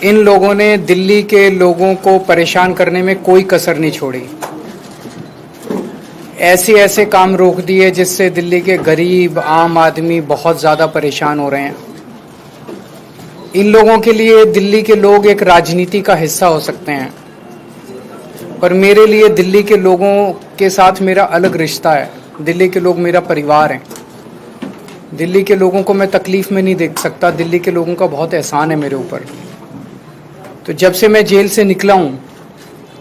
इन लोगों ने दिल्ली के लोगों को परेशान करने में कोई कसर नहीं छोड़ी। ऐसे ऐसे काम रोक दिए जिससे दिल्ली के गरीब आम आदमी बहुत ज़्यादा परेशान हो रहे हैं। इन लोगों के लिए दिल्ली के लोग एक राजनीति का हिस्सा हो सकते हैं, पर मेरे लिए दिल्ली के लोगों के साथ मेरा अलग रिश्ता है। दिल्ली के लोग मेरा परिवार हैं। दिल्ली के लोगों को मैं तकलीफ में नहीं देख सकता। दिल्ली के लोगों का बहुत एहसान है मेरे ऊपर। तो जब से मैं जेल से निकला हूँ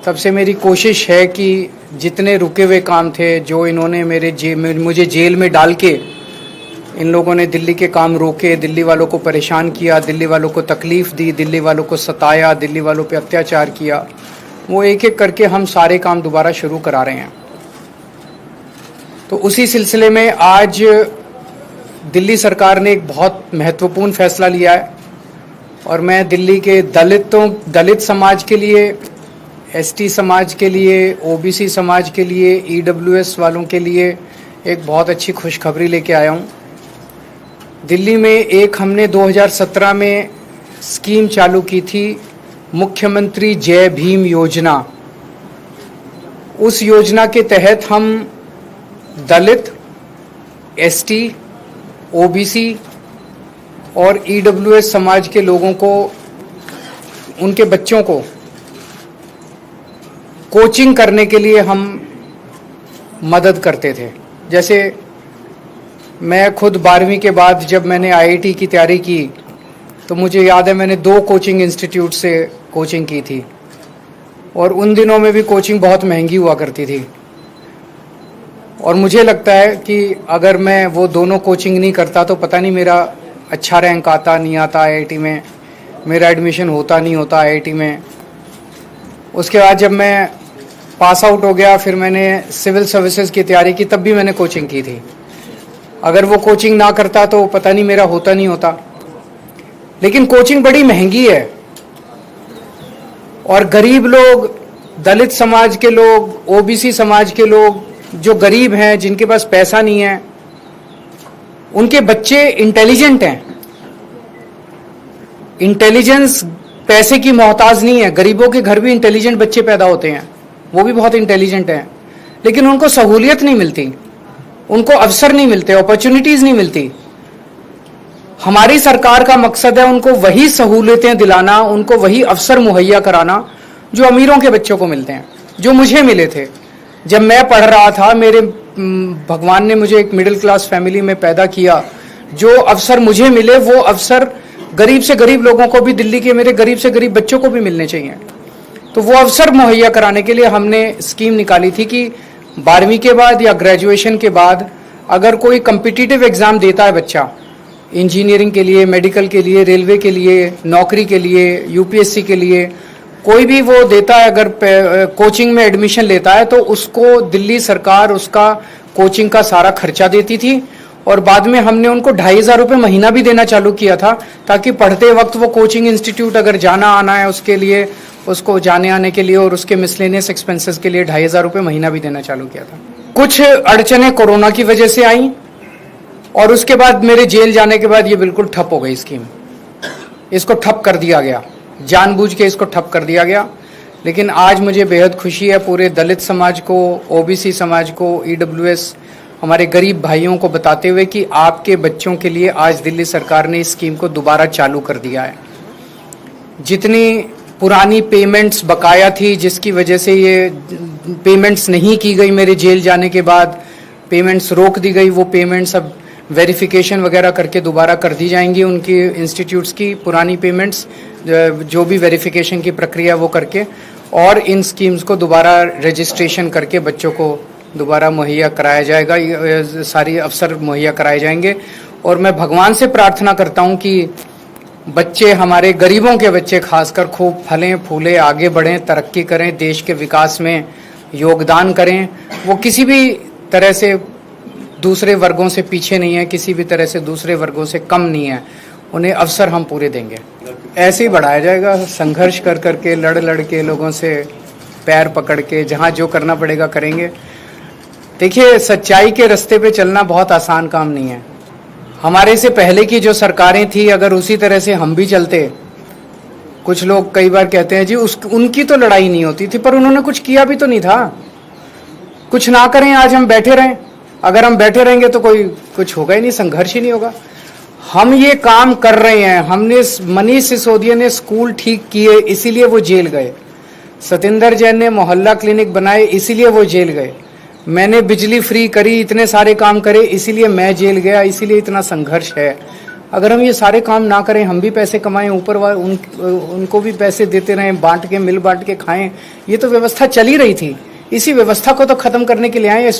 तब से मेरी कोशिश है कि जितने रुके हुए काम थे, जो इन्होंने मुझे जेल में डाल के इन लोगों ने दिल्ली के काम रोके, दिल्ली वालों को परेशान किया, दिल्ली वालों को तकलीफ़ दी, दिल्ली वालों को सताया, दिल्ली वालों पे अत्याचार किया, वो एक एक करके हम सारे काम दोबारा शुरू करा रहे हैं। तो उसी सिलसिले में आज दिल्ली सरकार ने एक बहुत महत्वपूर्ण फैसला लिया है और मैं दिल्ली के दलित समाज के लिए, एसटी समाज के लिए, ओबीसी समाज के लिए, ईडब्ल्यूएस वालों के लिए एक बहुत अच्छी खुशखबरी लेके आया हूँ। दिल्ली में एक हमने 2017 में स्कीम चालू की थी, मुख्यमंत्री जय भीम योजना। उस योजना के तहत हम दलित, एसटी, ओबीसी और ईडब्ल्यूएस समाज के लोगों को, उनके बच्चों को कोचिंग करने के लिए हम मदद करते थे। जैसे मैं खुद 12वीं के बाद जब मैंने आईआईटी की तैयारी की तो मुझे याद है मैंने 2 कोचिंग इंस्टीट्यूट से कोचिंग की थी और उन दिनों में भी कोचिंग बहुत महंगी हुआ करती थी। और मुझे लगता है कि अगर मैं वो दोनों कोचिंग नहीं करता तो पता नहीं मेरा अच्छा रैंक आता नहीं आता आईआईटी में, मेरा एडमिशन होता नहीं होता आईआईटी में। उसके बाद जब मैं पास आउट हो गया, फिर मैंने सिविल सर्विसेज की तैयारी की, तब भी मैंने कोचिंग की थी। अगर वो कोचिंग ना करता तो पता नहीं मेरा होता नहीं होता। लेकिन कोचिंग बड़ी महंगी है और गरीब लोग, दलित समाज के लोग, ओबीसी समाज के लोग जो गरीब हैं, जिनके पास पैसा नहीं है, उनके बच्चे इंटेलिजेंट हैं। इंटेलिजेंस पैसे की मोहताज नहीं है। गरीबों के घर भी इंटेलिजेंट बच्चे पैदा होते हैं, वो भी बहुत इंटेलिजेंट हैं, लेकिन उनको सहूलियत नहीं मिलती, उनको अवसर नहीं मिलते, अपॉर्चुनिटीज नहीं मिलती। हमारी सरकार का मकसद है उनको वही सहूलियतें दिलाना, उनको वही अवसर मुहैया कराना जो अमीरों के बच्चों को मिलते हैं, जो मुझे मिले थे जब मैं पढ़ रहा था। भगवान ने मुझे एक मिडिल क्लास फैमिली में पैदा किया। जो अवसर मुझे मिले वो अवसर गरीब से गरीब लोगों को भी, दिल्ली के मेरे गरीब से गरीब बच्चों को भी मिलने चाहिए। तो वो अवसर मुहैया कराने के लिए हमने स्कीम निकाली थी कि 12वीं के बाद या ग्रेजुएशन के बाद अगर कोई कम्पिटिटिव एग्जाम देता है बच्चा, इंजीनियरिंग के लिए, मेडिकल के लिए, रेलवे के लिए, नौकरी के लिए, यूपीएससी के लिए, कोई भी वो देता है, अगर कोचिंग में एडमिशन लेता है तो उसको दिल्ली सरकार उसका कोचिंग का सारा खर्चा देती थी। और बाद में हमने उनको 2,500 रुपये महीना भी देना चालू किया था, ताकि पढ़ते वक्त वो कोचिंग इंस्टीट्यूट अगर जाना आना है उसके लिए, उसको जाने आने के लिए और उसके मिसलेनियस एक्सपेंसेस के लिए 2,500 रुपये महीना भी देना चालू किया था। कुछ अड़चनें कोरोना की वजह से आई और उसके बाद मेरे जेल जाने के बाद ये बिल्कुल ठप हो गई स्कीम। इसको ठप कर दिया गया, जानबूझ के इसको ठप कर दिया गया। लेकिन आज मुझे बेहद खुशी है पूरे दलित समाज को, ओबीसी समाज को, ईडब्ल्यूएस, हमारे गरीब भाइयों को बताते हुए कि आपके बच्चों के लिए आज दिल्ली सरकार ने इस स्कीम को दोबारा चालू कर दिया है। जितनी पुरानी पेमेंट्स बकाया थी, जिसकी वजह से ये पेमेंट्स नहीं की गई, मेरे जेल जाने के बाद पेमेंट्स रोक दी गई, वो पेमेंट्स अब वेरिफिकेशन वगैरह करके दोबारा कर दी जाएंगी। उनकी इंस्टीट्यूट्स की पुरानी पेमेंट्स जो भी वेरिफिकेशन की प्रक्रिया वो करके, और इन स्कीम्स को दोबारा रजिस्ट्रेशन करके बच्चों को दोबारा मुहैया कराया जाएगा, सारी अवसर मुहैया कराए जाएंगे। और मैं भगवान से प्रार्थना करता हूँ कि बच्चे, हमारे गरीबों के बच्चे खासकर, खूब फलें फूलें, आगे बढ़ें, तरक्की करें, देश के विकास में योगदान करें। वो किसी भी तरह से दूसरे वर्गों से पीछे नहीं है, किसी भी तरह से दूसरे वर्गों से कम नहीं है। उन्हें अवसर हम पूरे देंगे। ऐसे ही बढ़ाया जाएगा, संघर्ष कर करके, लड़ के, लोगों से पैर पकड़ के, जहाँ जो करना पड़ेगा करेंगे। देखिए, सच्चाई के रास्ते पे चलना बहुत आसान काम नहीं है। हमारे से पहले की जो सरकारें थी, अगर उसी तरह से हम भी चलते कुछ लोग कई बार कहते हैं जी उनकी तो लड़ाई नहीं होती थी, पर उन्होंने कुछ किया भी तो नहीं था। कुछ ना करें, आज हम बैठे रहें, अगर हम बैठे रहेंगे तो कोई कुछ होगा ही नहीं, संघर्ष ही नहीं होगा। हम ये काम कर रहे हैं, हमने मनीष सिसोदिया ने स्कूल ठीक किए इसीलिए वो जेल गए, सतेंद्र जैन ने मोहल्ला क्लिनिक बनाए इसीलिए वो जेल गए, मैंने बिजली फ्री करी, इतने सारे काम करे इसीलिए मैं जेल गया, इसीलिए इतना संघर्ष है। अगर हम ये सारे काम ना करें, हम भी पैसे कमाएं, ऊपर उनको भी पैसे देते रहें, बांट के मिल बांट के खाएं, ये तो व्यवस्था चली रही थी। इसी व्यवस्था को तो खत्म करने के लिए आए।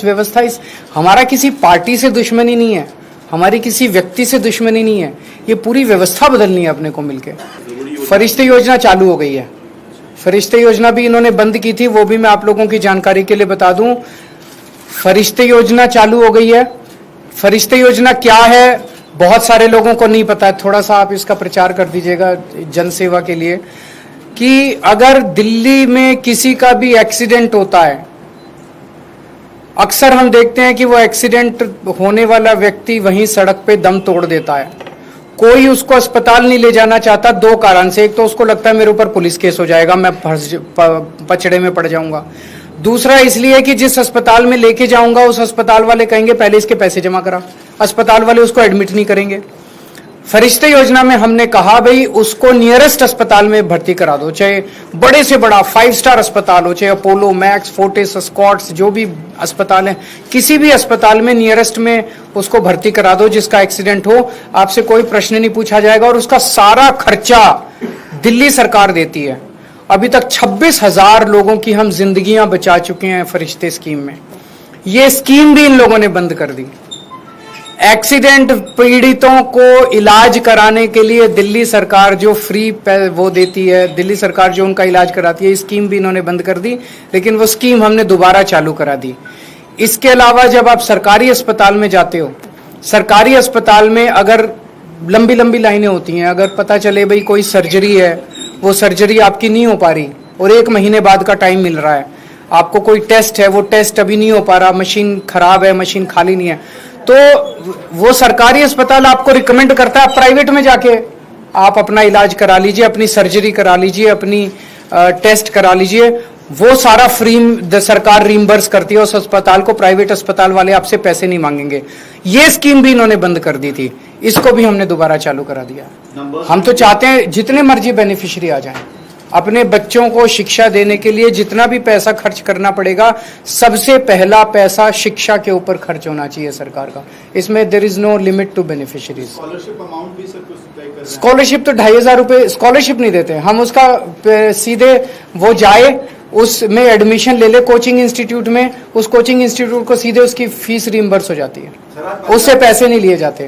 हमारा किसी पार्टी से दुश्मनी नहीं है, हमारी किसी व्यक्ति से दुश्मनी नहीं है, ये पूरी व्यवस्था बदलनी है अपने को मिलके। फरिश्ते योजना चालू हो गई है, फरिश्ते योजना भी इन्होंने बंद की थी, वो भी मैं आप लोगों की जानकारी के लिए बता दूं। फरिश्ते योजना चालू हो गई है। फरिश्ते योजना क्या है बहुत सारे लोगों को नहीं पता है, थोड़ा सा आप इसका प्रचार कर दीजिएगा जनसेवा के लिए, कि अगर दिल्ली में किसी का भी एक्सीडेंट होता है, अक्सर हम देखते हैं कि वो एक्सीडेंट होने वाला व्यक्ति वहीं सड़क पे दम तोड़ देता है, कोई उसको अस्पताल नहीं ले जाना चाहता, दो कारण से। एक तो उसको लगता है मेरे ऊपर पुलिस केस हो जाएगा, मैं पचड़े में पड़ जाऊंगा। दूसरा इसलिए कि जिस अस्पताल में लेके जाऊंगा उस अस्पताल वाले कहेंगे पहले इसके पैसे जमा करा, अस्पताल वाले उसको एडमिट नहीं करेंगे। फरिश्ते योजना में हमने कहा भाई उसको नियरेस्ट अस्पताल में भर्ती करा दो, चाहे बड़े से बड़ा 5 स्टार अस्पताल हो, चाहे अपोलो, मैक्स, फोर्टिस, स्कॉट्स, जो भी अस्पताल है, किसी भी अस्पताल में नियरेस्ट में उसको भर्ती करा दो। जिसका एक्सीडेंट हो आपसे कोई प्रश्न नहीं पूछा जाएगा और उसका सारा खर्चा दिल्ली सरकार देती है। अभी तक 26,000 लोगों की हम जिंदगियां बचा चुके हैं फरिश्ते स्कीम में। ये स्कीम भी इन लोगों ने बंद कर दी। एक्सीडेंट पीड़ितों को इलाज कराने के लिए दिल्ली सरकार जो फ्री वो देती है, दिल्ली सरकार जो उनका इलाज कराती है, स्कीम भी इन्होंने बंद कर दी, लेकिन वो स्कीम हमने दोबारा चालू करा दी। इसके अलावा जब आप सरकारी अस्पताल में जाते हो, सरकारी अस्पताल में अगर लंबी लंबी लाइनें होती हैं, अगर पता चले भाई कोई सर्जरी है, वो सर्जरी आपकी नहीं हो पा रही और 1 महीने बाद का टाइम मिल रहा है, आपको कोई टेस्ट है, वो टेस्ट अभी नहीं हो पा रहा, मशीन खराब है, मशीन खाली नहीं है, तो वो सरकारी अस्पताल आपको रिकमेंड करता है प्राइवेट में जाके आप अपना इलाज करा लीजिए, अपनी सर्जरी करा लीजिए, अपनी टेस्ट करा लीजिए। वो सारा फ्री सरकार रीइंबर्स करती है उस अस्पताल को, प्राइवेट अस्पताल वाले आपसे पैसे नहीं मांगेंगे। ये स्कीम भी इन्होंने बंद कर दी थी, इसको भी हमने दोबारा चालू करा दिया। हम तो चाहते हैं जितने मर्जी बेनिफिशियरी आ जाएं, अपने बच्चों को शिक्षा देने के लिए जितना भी पैसा खर्च करना पड़ेगा, सबसे पहला पैसा शिक्षा के ऊपर खर्च होना चाहिए सरकार का। इसमें there is no limit to beneficiaries. Scholarship amount भी सर कुछ तय कर रहे हैं? स्कॉलरशिप तो 2,500 रुपये स्कॉलरशिप नहीं देते हम, उसका सीधे वो जाए उसमें एडमिशन ले ले कोचिंग इंस्टीट्यूट में, उस कोचिंग इंस्टीट्यूट को सीधे उसकी फीस रिइंबर्स हो जाती है, उससे पैसे नहीं लिए जाते।